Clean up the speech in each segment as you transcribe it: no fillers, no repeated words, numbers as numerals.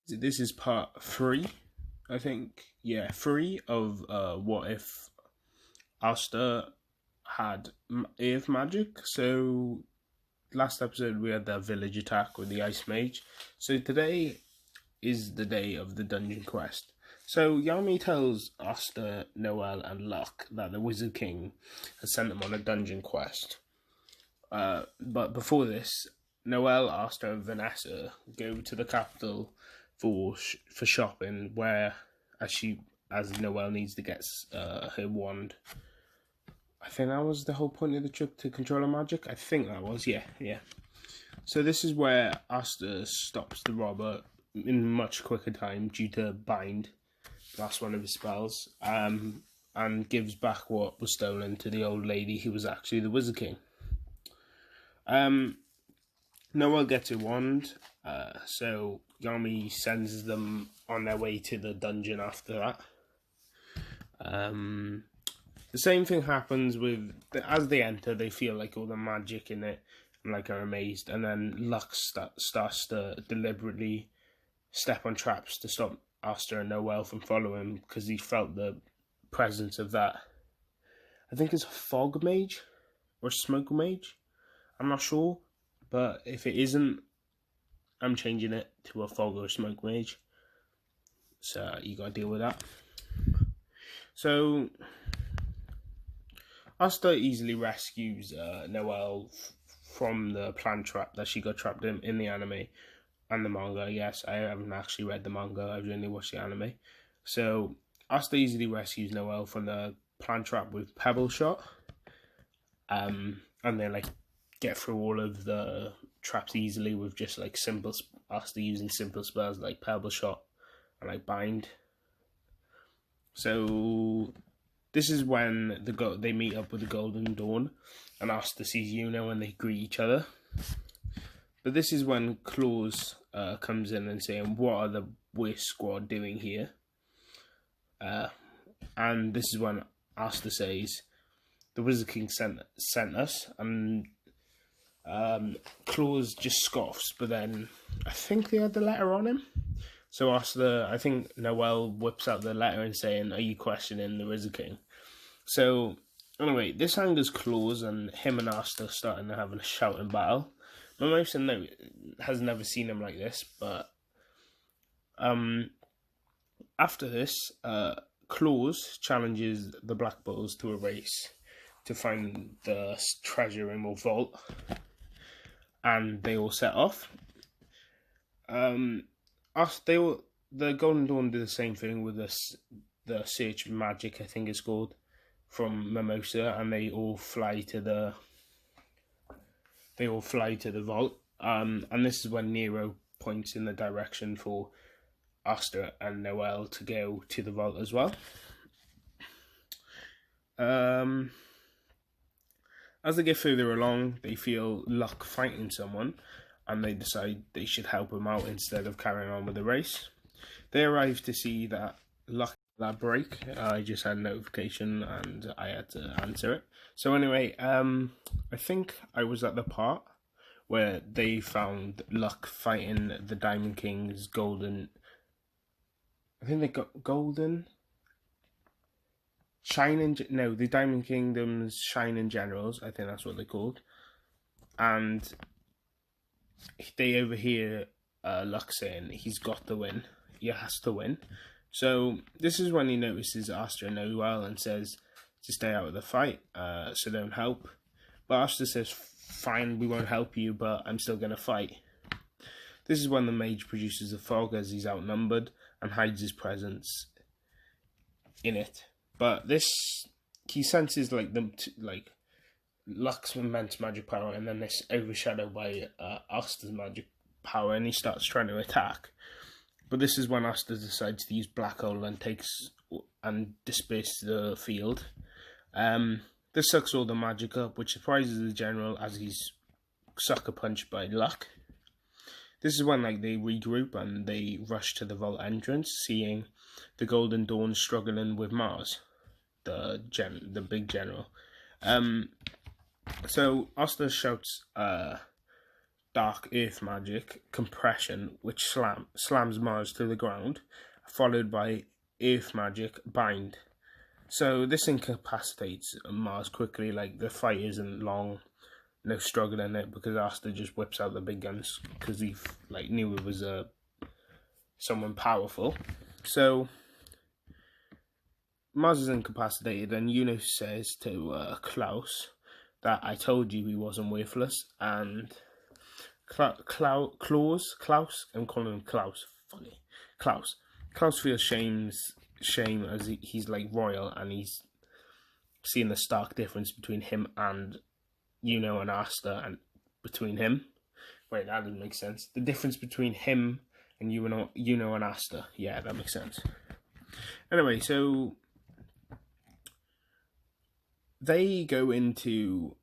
This is part 3, I think. Yeah, 3 of what if Asta had earth magic. So last episode we had that village attack with the ice mage. So today is the day of the dungeon quest. So Yami tells Asta, Noel, and Luck that the Wizard King has sent them on a dungeon quest. But before this, Noel, Asta, and Vanessa go to the capital for shopping, where as Noel needs to get her wand. I think that was the whole point of the trip, to control her magic. I think that was, yeah. So this is where Asta stops the robber in much quicker time due to bind, that's one of his spells, and gives back what was stolen to the old lady who was actually the Wizard King. Noel gets a wand, so Yami sends them on their way to the dungeon after that. The same thing happens as they enter, they feel like all the magic in it and are amazed, and then Luck starts to deliberately step on traps to stop Asta and Noel from following, because he felt the presence of that. I think it's a fog mage or smoke mage. I'm not sure, but if it isn't, I'm changing it to a fog or smoke mage. So you gotta deal with that. So Asta easily rescues Noel from the plant trap that she got trapped in the anime and the manga. Yes, I haven't actually read the manga, I've only watched the anime. So Asta easily rescues Noel from the plant trap with Pebble Shot. And then get through all of the traps easily with just simple Asta using simple spells like Pebble Shot and bind. So this is when they meet up with the Golden Dawn, and Asta sees Yuno and they greet each other. But this is when Claus comes in and saying, "What are the Waste Squad doing here?" And this is when Asta says, "The Wizard King sent us," and Claus just scoffs, but then I think they had the letter on him. So I think Noel whips out the letter and saying, "Are you questioning the Wizard King?" So anyway, this angers Claus, and him and Asta starting to have a shouting battle. Mimosa has never seen him like this, but after this, Claus challenges the Black Bulls to a race to find the treasure in the vault, and they all set off. The Golden Dawn do the same thing with the Search Magic, I think it's called, from Mimosa, and they all fly to the vault. And this is when Nero points in the direction for Asta and Noel to go to the vault as well. As they get further along, they feel Luck fighting someone, and they decide they should help him out instead of carrying on with the race. They arrive to see that Luck that break. I just had a notification and I had to answer it. So anyway, I think I was at the part where they found Luck fighting the Diamond King's golden. I think they got golden. The Diamond Kingdom's Shining Generals, I think that's what they're called. And they overhear Luck saying he's got to win. He has to win. So this is when he notices Asta and Noel and says to stay out of the fight, so don't help. But Asta says, "Fine, we won't help you, but I'm still going to fight." This is when the mage produces a fog as he's outnumbered and hides his presence in it. But he senses Luck's immense magic power, and then this overshadowed by Asta's magic power, and he starts trying to attack. But this is when Asta decides to use Black Hole and disperse the field. This sucks all the magic up, which surprises the general as he's sucker punched by Luck. This is when they regroup and they rush to the vault entrance, seeing the Golden Dawn struggling with Mars, the big general. So Asta shouts dark earth magic, compression, which slams Mars to the ground, followed by earth magic, bind. So this incapacitates Mars quickly. Like, the fight isn't long, no struggle in it, because Asta just whips out the big guns because he knew it was someone powerful. So Mars is incapacitated, and Yuno says to Klaus that I told you he wasn't worthless, and Klaus, I'm calling him Klaus, funny, Klaus feels shame as he's like royal, and he's seeing the stark difference between him and Yuno and Asta, and between him, wait, that doesn't make sense, the difference between him and Yuno and Asta, yeah, that makes sense. Anyway, so they go into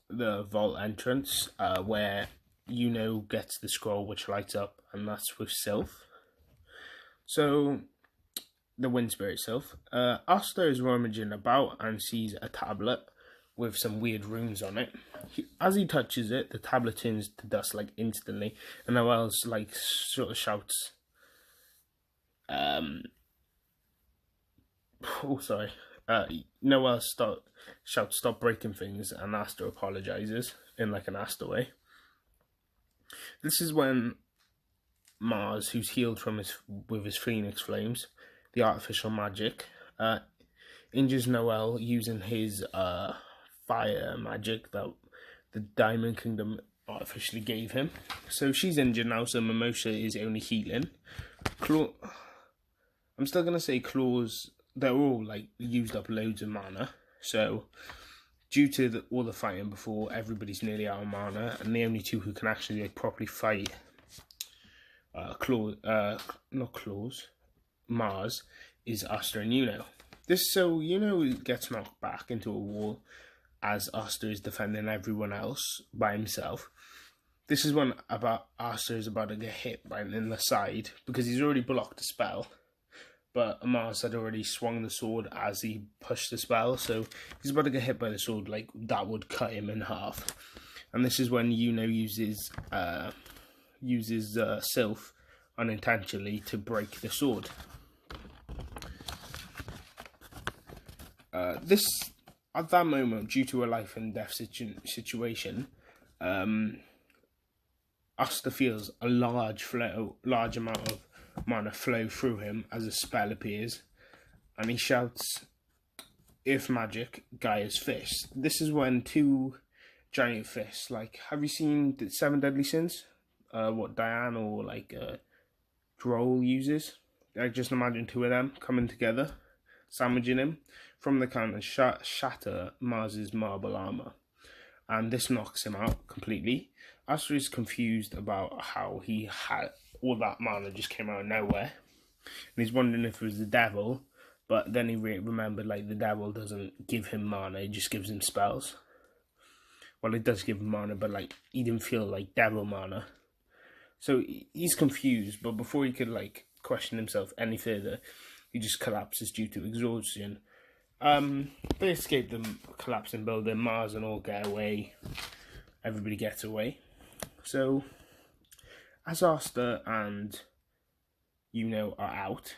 the vault entrance, where Yuno gets the scroll which lights up, and that's with Sylph. So the wind spirit Sylph. Asta is rummaging about and sees a tablet with some weird runes on it. As he touches it, the tablet turns to dust like instantly, and Noel's like sort of shouts, Noel shouts, "Stop breaking things," and Asta apologizes in like an Asta way. This is when Mars, who's healed with his Phoenix flames, the artificial magic, injures Noel using his fire magic that the Diamond Kingdom artificially gave him. So she's injured now, so Mimosa is only healing. I'm still going to say Claws, they're all like used up loads of mana, so due to all the fighting before, everybody's nearly out of mana, and the only two who can actually like properly fight Mars is Asta and Yuno. So Yuno gets knocked back into a wall as Asta is defending everyone else by himself. This is when Asta is about to get hit by in the side, because he's already blocked a spell, but Mars had already swung the sword as he pushed the spell, so he's about to get hit by the sword, like that would cut him in half. And this is when Yuno uses Sylph unintentionally to break the sword. At that moment, due to a life and death situation, Asta feels a large amount of mana flow through him as a spell appears, and he shouts, "Earth magic, Gaia's fist." This is when two giant fists, like, have you seen the Seven Deadly Sins? What Diane or like Droll uses? I just imagine two of them coming together, sandwiching him from the count and shatter Mars's marble armor, and this knocks him out completely. Asta is confused about how he had all that mana just came out of nowhere, and he's wondering if it was the devil, but then he remembered like the devil doesn't give him mana, it just gives him spells. Well, it does give him mana, but like he didn't feel like devil mana, so he's confused. But before he could like question himself any further, he just collapses due to exhaustion. They escape the collapsing building. Mars and all get away. Everybody gets away. So as Asta and Yuno are out,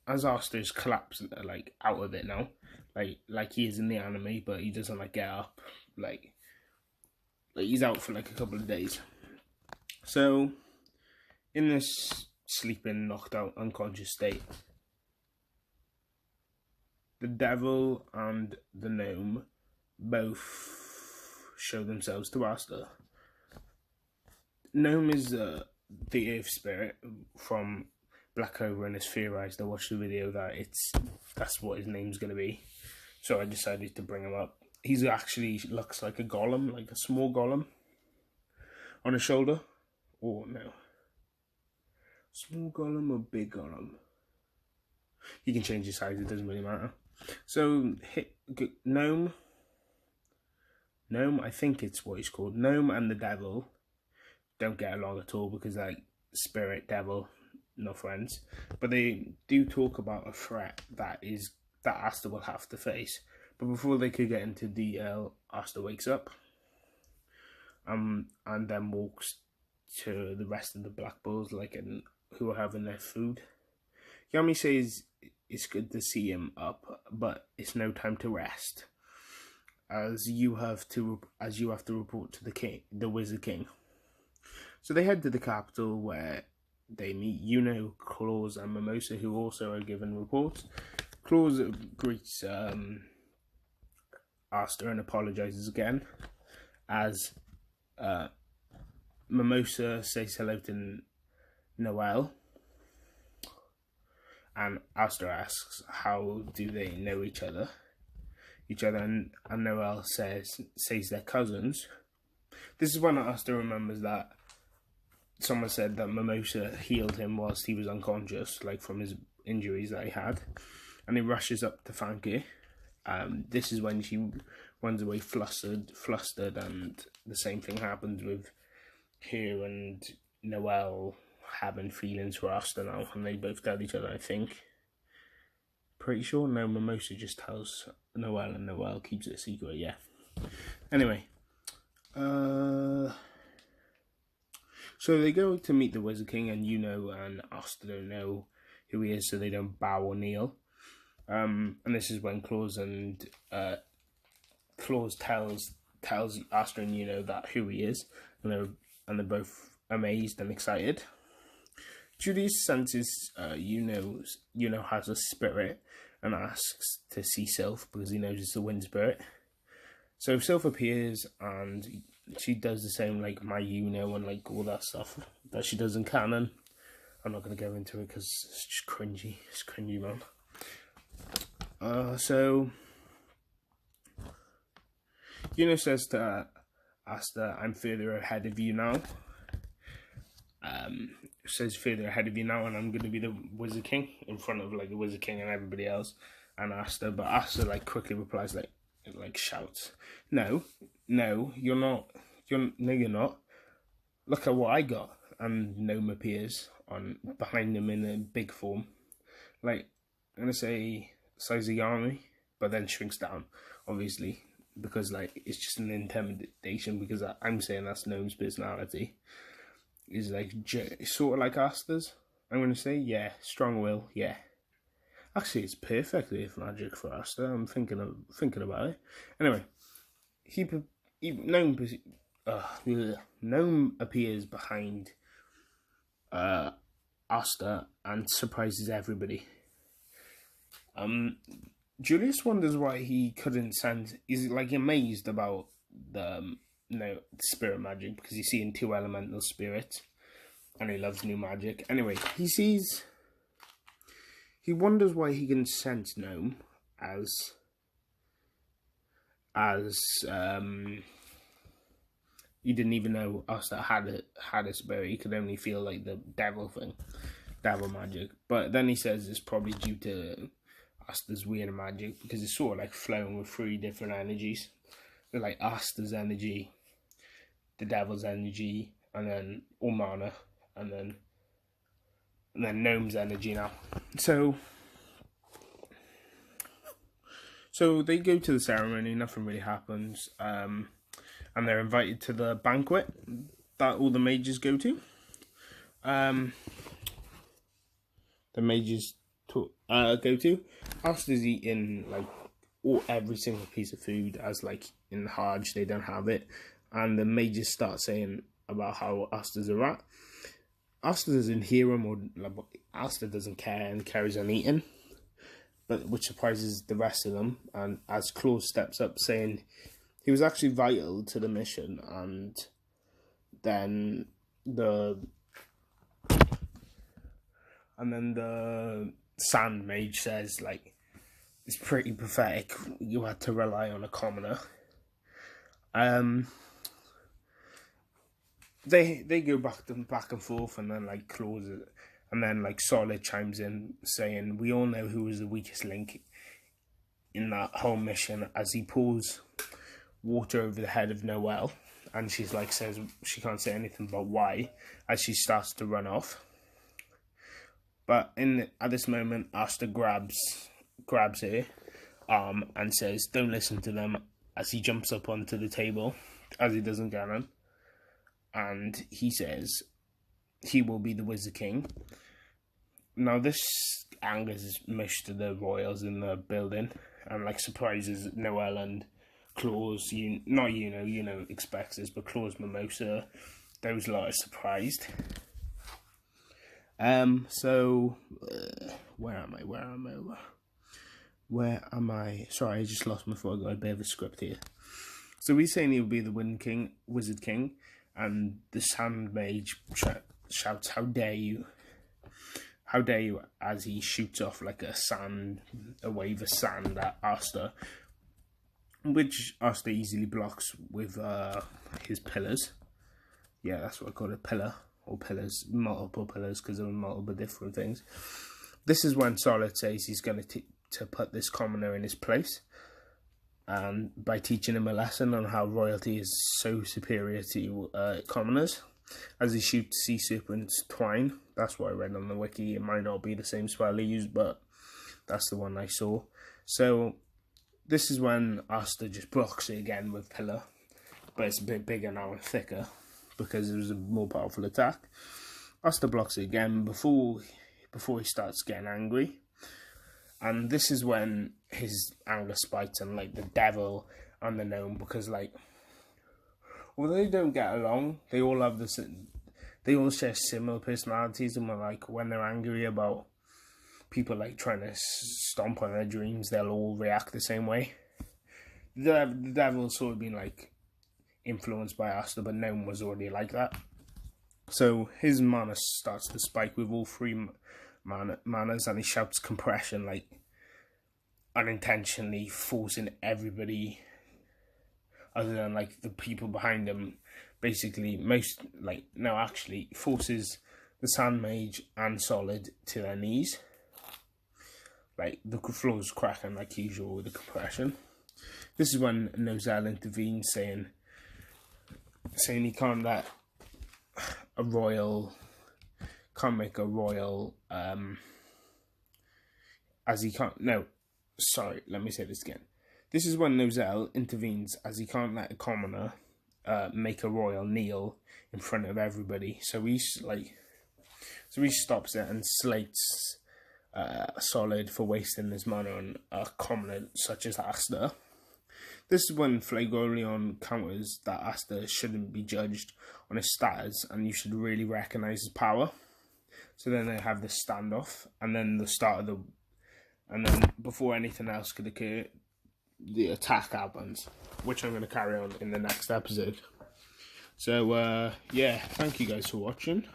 as Asta is collapsed like out of it now, like he is in the anime, but he doesn't like get up, like he's out for like a couple of days. So in this sleeping, knocked out, unconscious state, the devil and the gnome both show themselves to Asta. Gnome is the earth spirit from Black Clover, and it's theorized, I watched the video, that that's what his name's going to be. So I decided to bring him up. He's actually looks like a golem, like a small golem on his shoulder. Or no. Small golem or big golem? He can change his size, it doesn't really matter. So, Gnome, I think it's what he's called. Gnome and the devil don't get along at all, because like spirit, devil, no friends. But they do talk about a threat that Asta will have to face. But before they could get into detail, Asta wakes up, and then walks to the rest of the Black Bulls, who are having their food. Yami says it's good to see him up, but it's no time to rest, as you have to report to the Wizard King. So they head to the capital where they meet Claus, and Mimosa, who also are given reports. Claus greets Asta and apologizes again, as Mimosa says hello to Noel, and Asta asks how do they know each other, and Noel says they're cousins. This is when Asta remembers that someone said that Mimosa healed him whilst he was unconscious, from his injuries that he had, and he rushes up to thank her. This is when she runs away flustered, and the same thing happens with her and Noel having feelings for Asta now, and they both tell each other, I think. Pretty sure. No, Mimosa just tells Noel, and Noel keeps it a secret, yeah. Anyway, so they go to meet the Wizard King, and and Asta don't know who he is, so they don't bow or kneel. And this is when Claus tells Asta and that who he is, and they're both amazed and excited. Julius senses has a spirit and asks to see Sylph because he knows it's the wind spirit. So Sylph appears and she does the same, my and all that stuff that she does in canon. I'm not going to go into it because it's just cringy. It's cringy, man. So says to Asta, I'm further ahead of you now. Says further ahead of you now, and I'm going to be the Wizard King in front of the Wizard King and everybody else and Asta. But Asta quickly replies shouts, no, you're not. You're not. Look at what I got. And Gnome appears behind him in a big form, I'm gonna say size of Yami, but then shrinks down, obviously, because it's just an intimidation. Because I'm saying that's Gnome's personality. Is sort of like Asta's. I'm gonna say, yeah, strong will, yeah. Actually, it's perfectly if magic for Asta. I'm thinking about it. Anyway, Gnome appears behind Asta and surprises everybody. Julius wonders why he couldn't send. He's amazed about the spirit magic because he's seeing 2 elemental spirits, and he loves new magic. Anyway, he wonders why he can sense Gnome as he didn't even know Asta had a spirit. He could only feel the devil magic. But then he says it's probably due to Asta's weird magic because it's sort of flowing with 3 different energies. So Asta's energy, the devil's energy, and then Ormana, and then Gnome's energy now. So they go to the ceremony, nothing really happens, and they're invited to the banquet that all the mages go to. The mages go to. Asta's eating every single piece of food, as in Hajj they don't have it, and the mages start saying about how Asta's a rat. Asta doesn't hear him, or Asta doesn't care and carries on eating, which surprises the rest of them. And as Claus steps up, saying he was actually vital to the mission, and then the Sand Mage says it's pretty pathetic. You had to rely on a commoner. They go back and forth, and then Claus, and then Solid chimes in saying we all know who was the weakest link in that whole mission, as he pours water over the head of Noel, and she's says she can't say anything about why, as she starts to run off. But at this moment, Asta grabs her arm and says, "Don't listen to them," as he jumps up onto the table, as he does in Ganon. and he says he will be the Wizard King. Now this angers most of the royals in the building, and like surprises Noel and Claus. Expects this, but Claus, Mimosa, those lot are surprised. So where am I? Sorry, I just lost my thought. I got a bit of a script here. So he's saying he'll be the Wizard King, and the Sand Mage shouts, "How dare you! How dare you!" as he shoots off like a wave of sand at Asta, which Asta easily blocks with his pillars. Yeah, that's what I call a pillar, or pillars, multiple pillars, because there are multiple different things. This is when Solid says he's going to put this commoner in his place, and by teaching him a lesson on how royalty is so superior to commoners. As he shoots sea serpents twine. That's what I read on the wiki. It might not be the same spell he used, but that's the one I saw. So this is when Asta just blocks it again with pillar, but it's a bit bigger now and thicker because it was a more powerful attack. Asta blocks it again before he starts getting angry, and this is when his anger spikes, and like the devil and the gnome, because like, although they don't get along, they all share similar personalities, and when they're angry about people like trying to stomp on their dreams, they'll all react the same way. The devil's sort of been like influenced by Asta, but Gnome was already like that. So his mana starts to spike with all three manas, and he shouts compression, like unintentionally forcing everybody other than like the people behind him, basically forces the Sand Mage and Solid to their knees. Like the floor's cracking like usual with the compression. This is when Nozel intervenes, saying he can't make a royal as he can't. No, sorry, let me say this again. This is when Nozel intervenes, as he can't let a commoner make a royal kneel in front of everybody. So he stops it and slates Solid for wasting his mana on a commoner such as Asta. This is when Flagoleon counters that Asta shouldn't be judged on his status, and you should really recognise his power. So then they have this standoff, and then before anything else could occur, the attack happens, which I'm going to carry on in the next episode. So yeah, thank you guys for watching.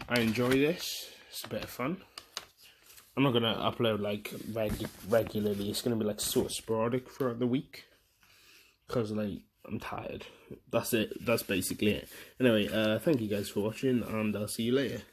I enjoy this. It's a bit of fun. I'm not going to upload like regularly. It's going to be like sort of sporadic throughout the week, because like I'm tired. That's it. That's basically it. Anyway, thank you guys for watching, and I'll see you later.